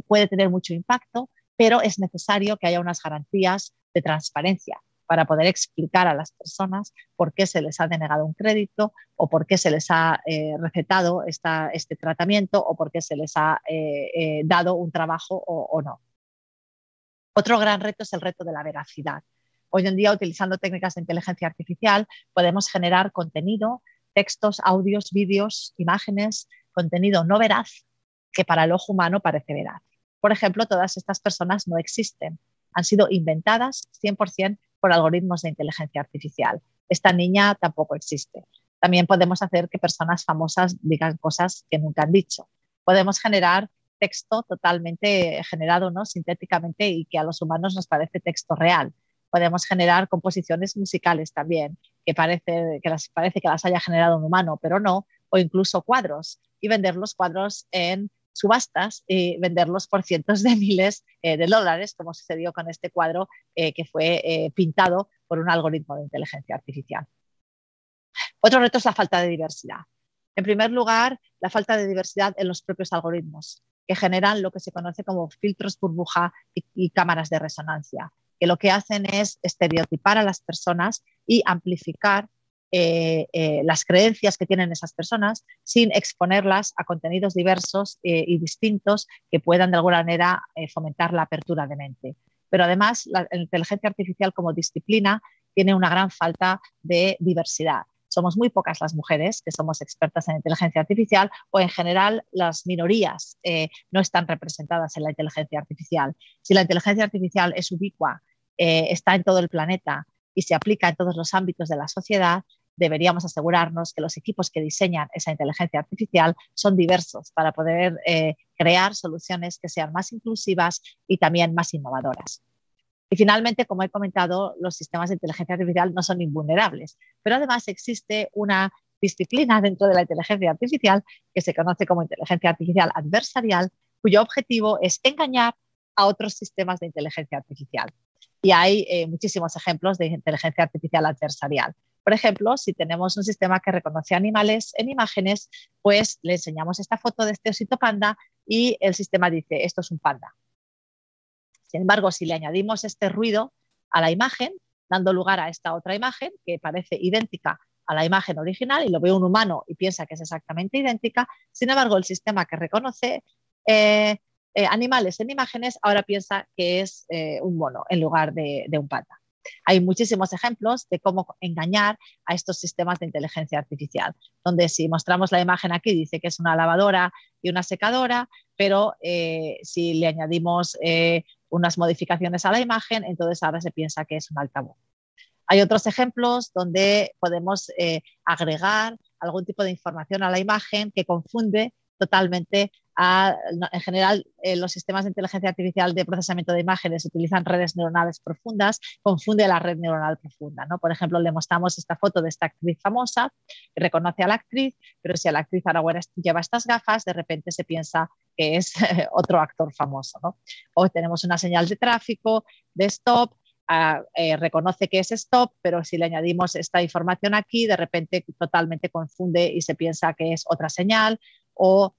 Speaker 2: puede tener mucho impacto, pero es necesario que haya unas garantías de transparencia para poder explicar a las personas por qué se les ha denegado un crédito o por qué se les ha recetado este tratamiento o por qué se les ha dado un trabajo o no. Otro gran reto es el reto de la veracidad. Hoy en día, utilizando técnicas de inteligencia artificial, podemos generar contenido, textos, audios, vídeos, imágenes, contenido no veraz que para el ojo humano parece veraz. Por ejemplo, todas estas personas no existen. Han sido inventadas 100% por algoritmos de inteligencia artificial. Esta niña tampoco existe. También podemos hacer que personas famosas digan cosas que nunca han dicho. Podemos generar texto totalmente generado, ¿no?, sintéticamente y que a los humanos nos parece texto real. Podemos generar composiciones musicales también, que parece que las haya generado un humano, pero no, o incluso cuadros, y vender los cuadros en subastas y venderlos por cientos de miles de dólares, como sucedió con este cuadro que fue pintado por un algoritmo de inteligencia artificial. Otro reto es la falta de diversidad. En primer lugar, la falta de diversidad en los propios algoritmos, que generan lo que se conoce como filtros burbuja y cámaras de resonancia, que lo que hacen es estereotipar a las personas y amplificar las creencias que tienen esas personas sin exponerlas a contenidos diversos y distintos que puedan de alguna manera fomentar la apertura de mente. Pero además, la inteligencia artificial como disciplina tiene una gran falta de diversidad. Somos muy pocas las mujeres que somos expertas en inteligencia artificial o en general las minorías no están representadas en la inteligencia artificial. Si la inteligencia artificial es ubicua, está en todo el planeta y se aplica en todos los ámbitos de la sociedad, deberíamos asegurarnos que los equipos que diseñan esa inteligencia artificial son diversos para poder crear soluciones que sean más inclusivas y también más innovadoras. Y finalmente, como he comentado, los sistemas de inteligencia artificial no son invulnerables, pero además existe una disciplina dentro de la inteligencia artificial que se conoce como inteligencia artificial adversarial, cuyo objetivo es engañar a otros sistemas de inteligencia artificial. Y hay muchísimos ejemplos de inteligencia artificial adversarial. Por ejemplo, si tenemos un sistema que reconoce animales en imágenes, pues le enseñamos esta foto de este osito panda y el sistema dice, esto es un panda. Sin embargo, si le añadimos este ruido a la imagen, dando lugar a esta otra imagen que parece idéntica a la imagen original y lo ve un humano y piensa que es exactamente idéntica, sin embargo, el sistema que reconoce animales en imágenes ahora piensa que es un mono en lugar de un panda. Hay muchísimos ejemplos de cómo engañar a estos sistemas de inteligencia artificial, donde si mostramos la imagen aquí dice que es una lavadora y una secadora, pero si le añadimos unas modificaciones a la imagen, entonces ahora se piensa que es un altavoz. Hay otros ejemplos donde podemos agregar algún tipo de información a la imagen que confunde totalmente. En general, los sistemas de inteligencia artificial de procesamiento de imágenes utilizan redes neuronales profundas, confunde la red neuronal profunda, ¿no? Por ejemplo, le mostramos esta foto de esta actriz famosa, que reconoce a la actriz, pero si la actriz ahora lleva estas gafas, de repente se piensa que es otro actor famoso, ¿no? O tenemos una señal de tráfico, de stop, reconoce que es stop, pero si le añadimos esta información aquí, de repente totalmente confunde y se piensa que es otra señal, o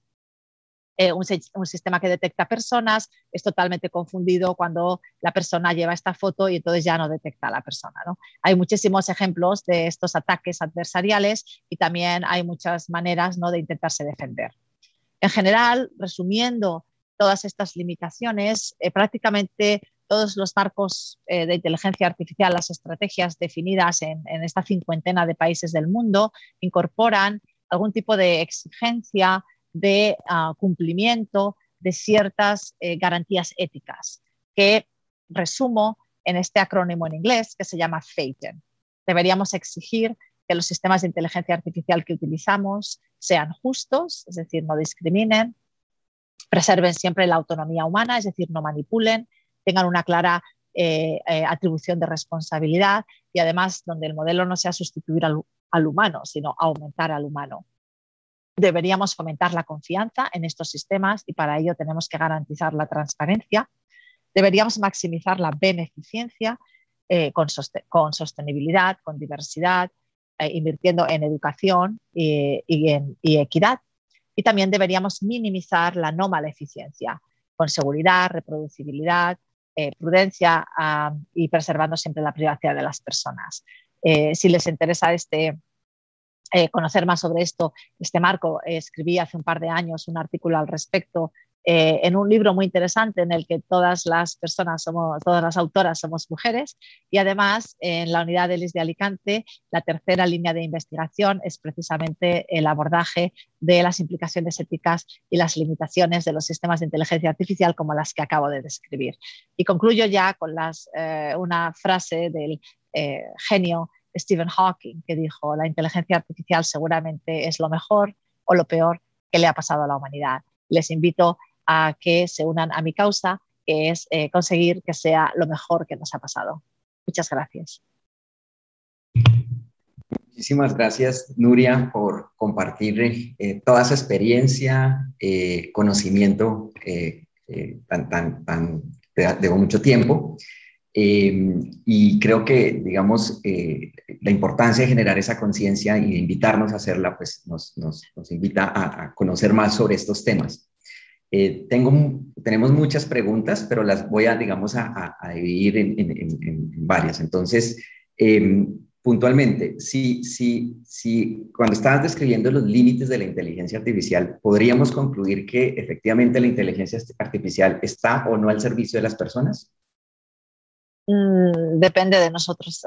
Speaker 2: un sistema que detecta personas es totalmente confundido cuando la persona lleva esta foto y entonces ya no detecta a la persona, ¿no? Hay muchísimos ejemplos de estos ataques adversariales y también hay muchas maneras, ¿no?, de intentarse defender. En general, resumiendo todas estas limitaciones, prácticamente todos los marcos de inteligencia artificial, las estrategias definidas en esta 50 de países del mundo, incorporan algún tipo de exigencia de cumplimiento de ciertas garantías éticas, que resumo en este acrónimo en inglés que se llama FATEN. Deberíamos exigir que los sistemas de inteligencia artificial que utilizamos sean justos, es decir, no discriminen, preserven siempre la autonomía humana, es decir, no manipulen, tengan una clara atribución de responsabilidad y además donde el modelo no sea sustituir al humano, sino aumentar al humano. Deberíamos fomentar la confianza en estos sistemas y para ello tenemos que garantizar la transparencia. Deberíamos maximizar la beneficencia con sostenibilidad, con diversidad, invirtiendo en educación y equidad. Y también deberíamos minimizar la no maleficencia, con seguridad, reproducibilidad, prudencia y preservando siempre la privacidad de las personas. Si les interesa conocer más sobre este marco, escribí hace un par de años un artículo al respecto en un libro muy interesante en el que todas las autoras somos mujeres y además en la unidad de LIS de Alicante la tercera línea de investigación es precisamente el abordaje de las implicaciones éticas y las limitaciones de los sistemas de inteligencia artificial como las que acabo de describir. Y concluyo ya con una frase del genio Stephen Hawking, que dijo: la inteligencia artificial seguramente es lo mejor o lo peor que le ha pasado a la humanidad. Les invito a que se unan a mi causa, que es conseguir que sea lo mejor que nos ha pasado. Muchas gracias.
Speaker 3: Muchísimas gracias, Nuria, por compartir toda esa experiencia, conocimiento de mucho tiempo. Y creo que, digamos, la importancia de generar esa conciencia y de invitarnos a hacerla, pues nos invita a conocer más sobre estos temas. Tenemos muchas preguntas, pero las voy a dividir en varias. Entonces, puntualmente, cuando estabas describiendo los límites de la inteligencia artificial, ¿podríamos concluir que efectivamente la inteligencia artificial está o no al servicio de las personas?
Speaker 2: Depende de nosotros.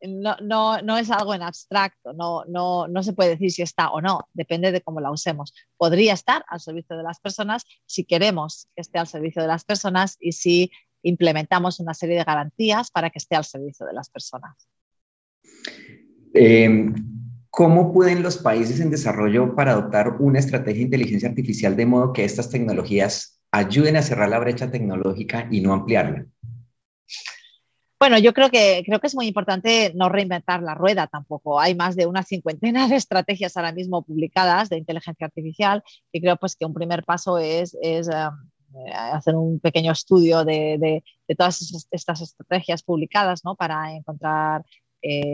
Speaker 2: No es algo en abstracto, no se puede decir si está o no, depende de cómo la usemos. Podría estar al servicio de las personas si queremos que esté al servicio de las personas y si implementamos una serie de garantías para que esté al servicio de las personas.
Speaker 3: ¿Cómo pueden los países en desarrollo para adoptar una estrategia de inteligencia artificial de modo que estas tecnologías ayuden a cerrar la brecha tecnológica y no ampliarla?
Speaker 2: Bueno, yo creo que es muy importante no reinventar la rueda tampoco. Hay más de una 50 de estrategias ahora mismo publicadas de inteligencia artificial y creo pues que un primer paso es hacer un pequeño estudio de todas estas estrategias publicadas, ¿no?, para encontrar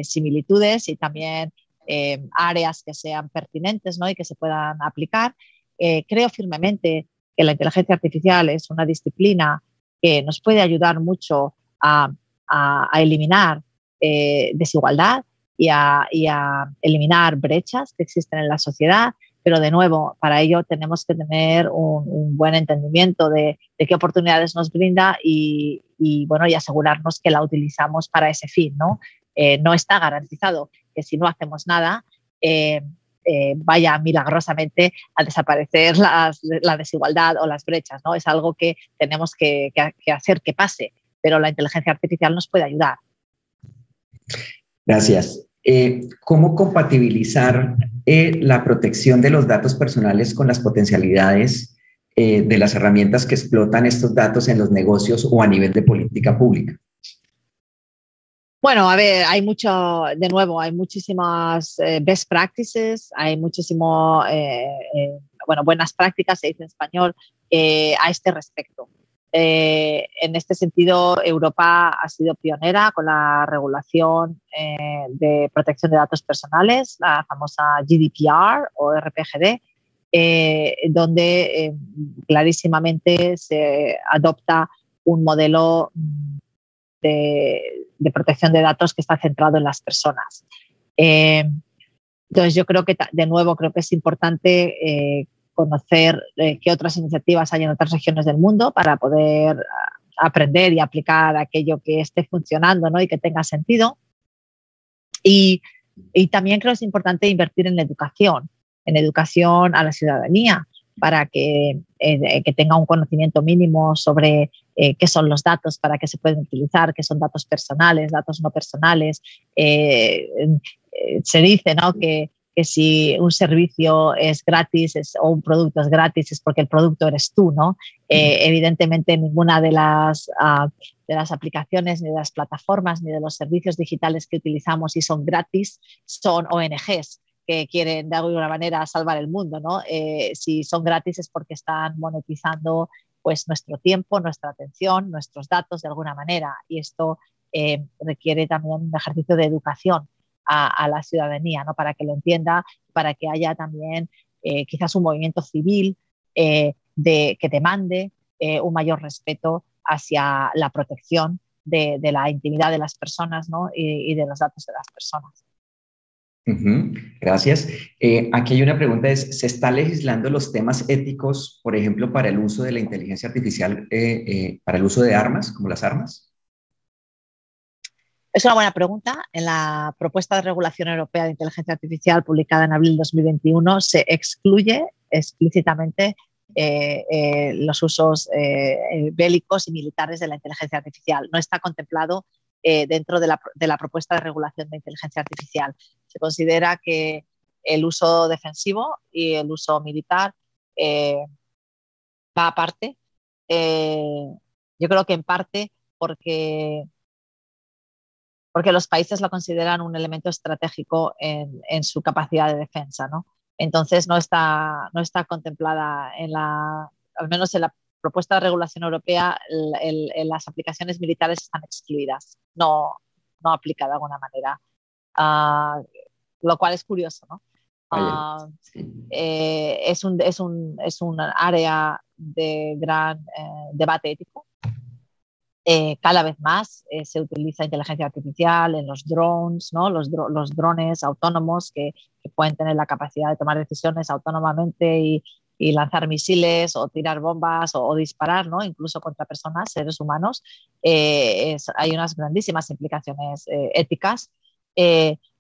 Speaker 2: similitudes y también áreas que sean pertinentes, ¿no?, y que se puedan aplicar. Creo firmemente que la inteligencia artificial es una disciplina que nos puede ayudar mucho a eliminar desigualdad y a eliminar brechas que existen en la sociedad pero de nuevo, para ello tenemos que tener un buen entendimiento de qué oportunidades nos brinda bueno, y asegurarnos que la utilizamos para ese fin, ¿no? No está garantizado que si no hacemos nada, vaya milagrosamente a desaparecer la desigualdad o las brechas, ¿no? Es algo que tenemos que hacer que pase, pero la inteligencia artificial nos puede ayudar.
Speaker 3: Gracias. ¿Cómo compatibilizar la protección de los datos personales con las potencialidades de las herramientas que explotan estos datos en los negocios o a nivel de política pública?
Speaker 2: Bueno, a ver, hay muchísimas best practices, hay buenas prácticas, se dice en español, a este respecto. En este sentido, Europa ha sido pionera con la regulación de protección de datos personales, la famosa GDPR o RPGD, donde clarísimamente se adopta un modelo de protección de datos que está centrado en las personas. Entonces, yo creo que, de nuevo, creo que es importante conocer qué otras iniciativas hay en otras regiones del mundo para poder aprender y aplicar aquello que esté funcionando, ¿no? Y que tenga sentido. Y también creo que es importante invertir en educación a la ciudadanía, para que tenga un conocimiento mínimo sobre qué son los datos, para qué se pueden utilizar, qué son datos personales, datos no personales. Se dice, ¿no?, que si un servicio es gratis o un producto es gratis es porque el producto eres tú, ¿no? Evidentemente ninguna de las aplicaciones, ni de las plataformas, ni de los servicios digitales que utilizamos y son gratis son ONGs que quieren de alguna manera salvar el mundo, ¿no? Si son gratis es porque están monetizando pues nuestro tiempo, nuestra atención, nuestros datos de alguna manera, y esto requiere también un ejercicio de educación a la ciudadanía, ¿no?, para que lo entienda, para que haya también quizás un movimiento civil que demande un mayor respeto hacia la protección de la intimidad de las personas, ¿no?, y de los datos de las personas.
Speaker 3: Gracias. Aquí hay una pregunta, ¿se está legislando los temas éticos, por ejemplo, para el uso de la inteligencia artificial, para el uso de armas, como las armas?
Speaker 2: Es una buena pregunta. En la propuesta de regulación europea de inteligencia artificial publicada en abril de 2021 se excluye explícitamente los usos bélicos y militares de la inteligencia artificial. No está contemplado dentro de la propuesta de regulación de inteligencia artificial. Se considera que el uso defensivo y el uso militar va aparte. Yo creo que en parte porque los países lo consideran un elemento estratégico en su capacidad de defensa, ¿no? Entonces no está contemplada al menos en la propuesta de regulación europea, las aplicaciones militares están excluidas, no aplica de alguna manera, lo cual es curioso, ¿no?
Speaker 3: Sí.
Speaker 2: Es un área de gran debate ético. Cada vez más se utiliza inteligencia artificial en los drones, ¿no? Los drones autónomos que pueden tener la capacidad de tomar decisiones autónomamente y lanzar misiles o tirar bombas o disparar, ¿no?, incluso contra personas, seres humanos. Hay unas grandísimas implicaciones éticas.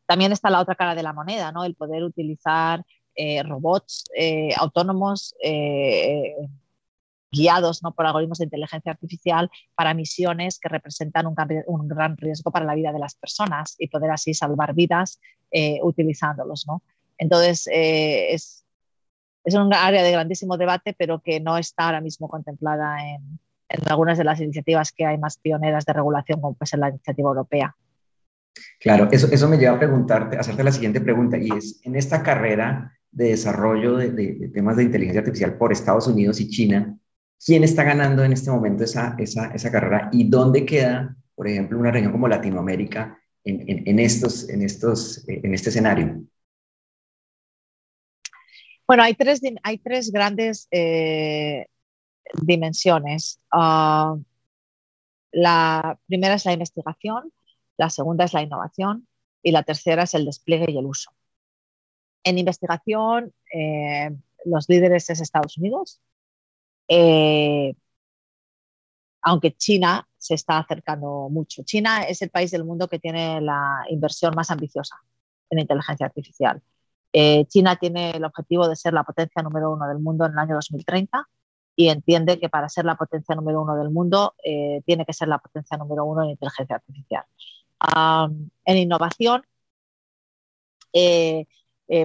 Speaker 2: También está la otra cara de la moneda, ¿no?, el poder utilizar robots autónomos guiados, ¿no?, por algoritmos de inteligencia artificial para misiones que representan un gran riesgo para la vida de las personas y poder así salvar vidas utilizándolos, ¿no? Entonces, es un área de grandísimo debate, pero que no está ahora mismo contemplada en algunas de las iniciativas que hay más pioneras de regulación, como puede ser la iniciativa europea.
Speaker 3: Claro, eso me lleva a hacerte la siguiente pregunta, y es, en esta carrera de desarrollo de temas de inteligencia artificial por Estados Unidos y China, ¿quién está ganando en este momento esa carrera? ¿Y dónde queda, por ejemplo, una región como Latinoamérica en este escenario?
Speaker 2: Bueno, hay tres grandes dimensiones. La primera es la investigación, la segunda es la innovación y la tercera es el despliegue y el uso. En investigación, los líderes es Estados Unidos, aunque China se está acercando mucho. China es el país del mundo que tiene la inversión más ambiciosa en inteligencia artificial. China tiene el objetivo de ser la potencia número 1 del mundo en el año 2030 y entiende que para ser la potencia número 1 del mundo tiene que ser la potencia número 1 en inteligencia artificial. En innovación,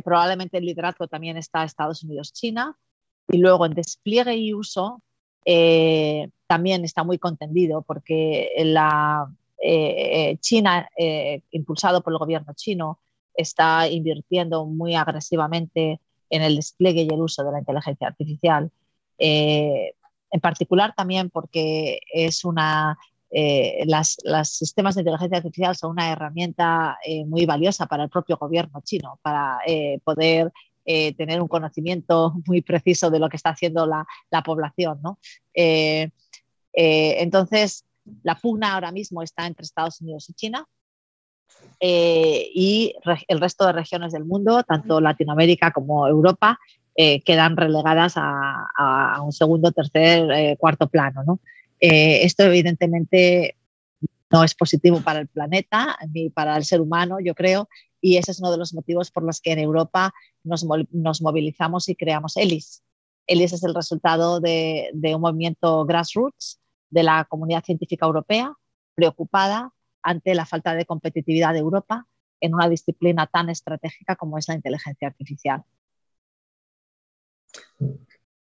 Speaker 2: probablemente el liderazgo también está Estados Unidos-China, y luego en despliegue y uso también está muy contendido porque China, impulsado por el gobierno chino, está invirtiendo muy agresivamente en el despliegue y el uso de la inteligencia artificial. En particular también porque es los sistemas de inteligencia artificial son una herramienta muy valiosa para el propio gobierno chino, para poder tener un conocimiento muy preciso de lo que está haciendo la población, ¿no? Entonces, la pugna ahora mismo está entre Estados Unidos y China, y el resto de regiones del mundo, tanto Latinoamérica como Europa, quedan relegadas a un segundo, tercer, cuarto plano, ¿no? Esto evidentemente no es positivo para el planeta ni para el ser humano, yo creo, y ese es uno de los motivos por los que en Europa nos movilizamos y creamos ELIS. ELIS es el resultado de un movimiento grassroots de la comunidad científica europea preocupada ante la falta de competitividad de Europa en una disciplina tan estratégica como es la inteligencia artificial.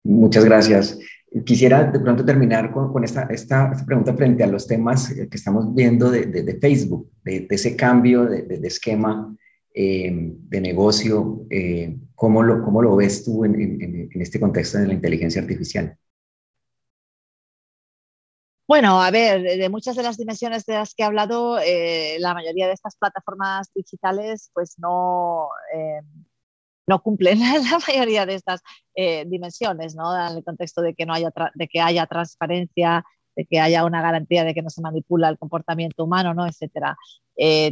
Speaker 3: Muchas gracias. Quisiera de pronto terminar con esta pregunta frente a los temas que estamos viendo de Facebook, de ese cambio de esquema de negocio. ¿Cómo lo ves tú en este contexto de la inteligencia artificial?
Speaker 2: Bueno, a ver, de muchas de las dimensiones de las que he hablado, la mayoría de estas plataformas digitales pues no cumplen la mayoría de estas dimensiones, ¿no? En el contexto de que, de que haya transparencia, de que haya una garantía de que no se manipula el comportamiento humano, ¿no? Etcétera.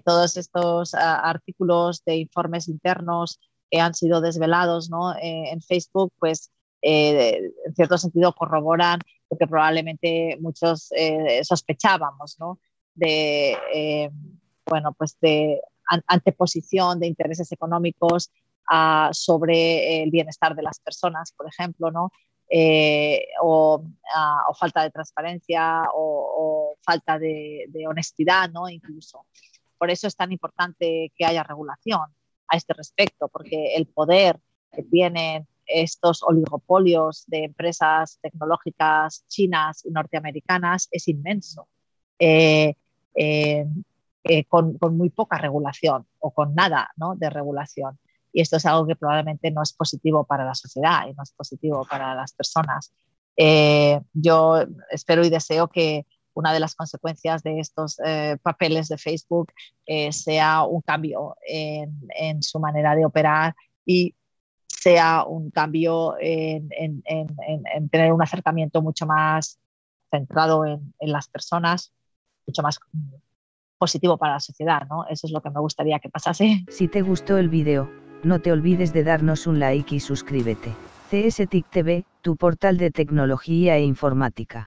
Speaker 2: Todos estos artículos de informes internos que han sido desvelados, ¿no? En Facebook, pues en cierto sentido corroboran lo que probablemente muchos sospechábamos, ¿no? Bueno, pues de anteposición de intereses económicos sobre el bienestar de las personas, por ejemplo, ¿no? O falta de transparencia o falta de honestidad, ¿no? Incluso. Por eso es tan importante que haya regulación a este respecto, porque el poder que tienen estos oligopolios de empresas tecnológicas chinas y norteamericanas es inmenso, con muy poca regulación o con nada, ¿no? De regulación. Y esto es algo que probablemente no es positivo para la sociedad y no es positivo para las personas. Yo espero y deseo que una de las consecuencias de estos papeles de Facebook sea un cambio en su manera de operar y sea un cambio en tener un acercamiento mucho más centrado en las personas, mucho más positivo para la sociedad, ¿no? Eso es lo que me gustaría que pasase.
Speaker 1: Si te gustó el vídeo, no te olvides de darnos un like y suscríbete. CSTIC TV, tu portal de tecnología e informática.